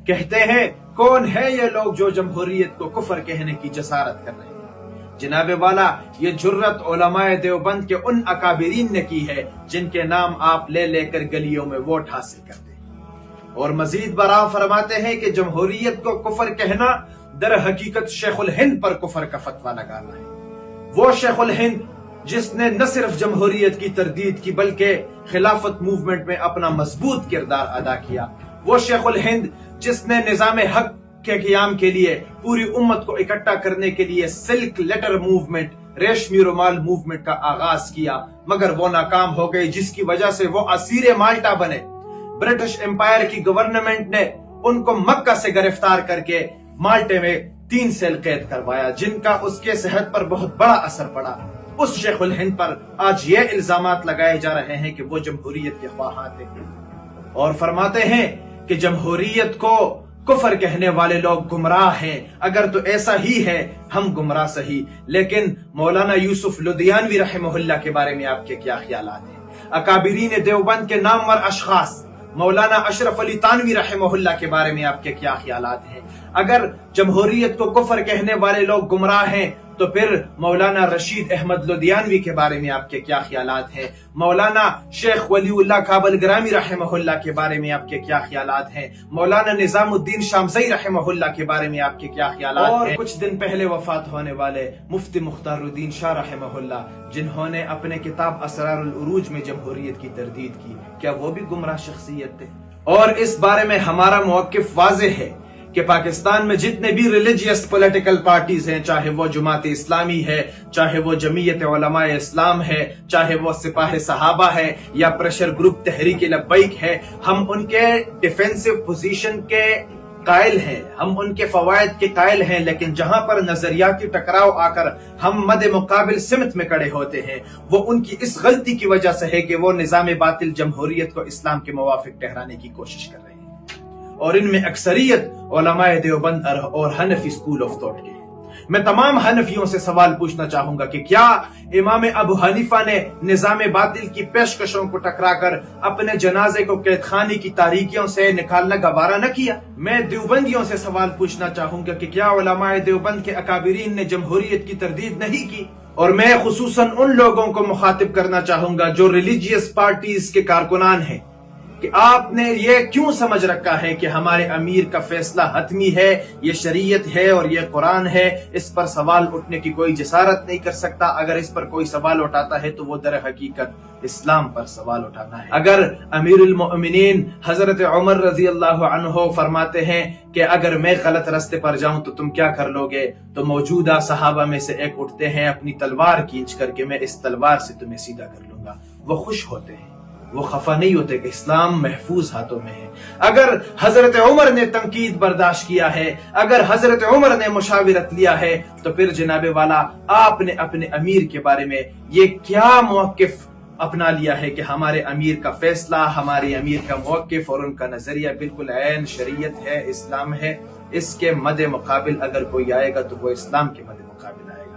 کہتے ہیں کون ہے یہ لوگ جو جمہوریت کو کفر کہنے کی جسارت کر رہے ہیں؟ جناب والا، یہ جرت علماء دیوبند کے ان اکابرین نے کی ہے جن کے نام آپ لے لے کر گلیوں میں ووٹ حاصل کرتے ہیں، اور مزید برآں فرماتے ہیں کہ جمہوریت کو کفر کہنا در حقیقت شیخ الہند پر کفر کا فتویٰ لگانا ہے۔ وہ شیخ الہند جس نے نہ صرف جمہوریت کی تردید کی بلکہ خلافت موومنٹ میں اپنا مضبوط کردار ادا کیا، وہ شیخ الہند جس نے نظام حق کے قیام کے لیے پوری امت کو اکٹھا کرنے کے لیے سلک لیٹر موومنٹ، ریشمی رومال موومنٹ کا آغاز کیا، مگر وہ ناکام ہو گئی، جس کی وجہ سے وہ اسیر مالٹا بنے۔ برٹش امپائر کی گورنمنٹ نے ان کو مکہ سے گرفتار کر کے مالٹے میں 3 سال قید کروایا، جن کا اس کے صحت پر بہت بڑا اثر پڑا۔ اس شیخ الہند پر آج یہ الزامات لگائے جا رہے ہیں کہ وہ جمہوریت کے خواہاں تھے، اور فرماتے ہیں کہ جمہوریت کو کفر کہنے والے لوگ گمراہ ہیں۔ اگر تو ایسا ہی ہے، ہم گمراہ صحیح، لیکن مولانا یوسف لدھیانوی رحمہ اللہ کے بارے میں آپ کے کیا خیالات ہیں؟ اکابرین دیوبند کے نامور اشخاص مولانا اشرف علی تانوی رحمہ اللہ کے بارے میں آپ کے کیا خیالات ہیں؟ اگر جمہوریت کو کفر کہنے والے لوگ گمراہ ہیں تو پھر مولانا رشید احمد لدھیانوی کے بارے میں آپ کے کیا خیالات ہیں؟ مولانا شیخ ولی اللہ کابل گرامی رحمہ اللہ کے بارے میں آپ کے کیا خیالات ہیں؟ مولانا نظام الدین شامزئی رحمہ اللہ کے بارے میں آپ کے کیا خیالات ہیں؟ اور کچھ دن پہلے وفات ہونے والے مفتی مختار الدین شاہ رحمہ اللہ، جنہوں نے اپنے کتاب اسرار العروج میں جمہوریت کی تردید کی، کیا وہ بھی گمراہ شخصیت تھے؟ اور اس بارے میں ہمارا موقف واضح ہے کہ پاکستان میں جتنے بھی ریلیجیس پولیٹیکل پارٹیز ہیں، چاہے وہ جماعت اسلامی ہے، چاہے وہ جمعیت علماء اسلام ہے، چاہے وہ سپاہ صحابہ ہے یا پریشر گروپ تحریک لبیک ہے، ہم ان کے ڈیفینسو پوزیشن کے قائل ہیں، ہم ان کے فوائد کے قائل ہیں، لیکن جہاں پر نظریاتی ٹکراؤ آ کر ہم مد مقابل سمت میں کھڑے ہوتے ہیں، وہ ان کی اس غلطی کی وجہ سے ہے کہ وہ نظام باطل جمہوریت کو اسلام کے موافق ٹھہرانے کی کوشش کر رہے ہیں، اور ان میں اکثریت علماء دیوبند اور حنفی اسکول آف تھاٹ کے ہیں۔ میں تمام حنفیوں سے سوال پوچھنا چاہوں گا کہ کیا امام ابو حنیفہ نے نظام باطل کی پیشکشوں کو ٹکرا کر اپنے جنازے کو قید خانے کی تاریکیوں سے نکالنا گوارا نہ کیا؟ میں دیوبندیوں سے سوال پوچھنا چاہوں گا کہ کیا علماء دیوبند کے اکابرین نے جمہوریت کی تردید نہیں کی؟ اور میں خصوصاً ان لوگوں کو مخاطب کرنا چاہوں گا جو ریلیجیس پارٹیز کے کارکنان ہیں کہ آپ نے یہ کیوں سمجھ رکھا ہے کہ ہمارے امیر کا فیصلہ حتمی ہے، یہ شریعت ہے اور یہ قرآن ہے، اس پر سوال اٹھنے کی کوئی جسارت نہیں کر سکتا۔ اگر اس پر کوئی سوال اٹھاتا ہے تو وہ در حقیقت اسلام پر سوال اٹھانا ہے۔ اگر امیر المؤمنین حضرت عمر رضی اللہ عنہ فرماتے ہیں کہ اگر میں غلط راستے پر جاؤں تو تم کیا کر لو گے، تو موجودہ صحابہ میں سے ایک اٹھتے ہیں اپنی تلوار کھینچ کر کہ میں اس تلوار سے تمہیں سیدھا کر لوں گا۔ وہ خوش ہوتے ہیں، وہ خفا نہیں ہوتے کہ اسلام محفوظ ہاتھوں میں ہے۔ اگر حضرت عمر نے تنقید برداشت کیا ہے، اگر حضرت عمر نے مشاورت لیا ہے، تو پھر جناب والا آپ نے اپنے امیر کے بارے میں یہ کیا موقف اپنا لیا ہے کہ ہمارے امیر کا فیصلہ، ہمارے امیر کا موقف اور ان کا نظریہ بالکل عین شریعت ہے، اسلام ہے۔ اس کے مد مقابل اگر کوئی آئے گا تو وہ اسلام کے مد مقابل آئے گا۔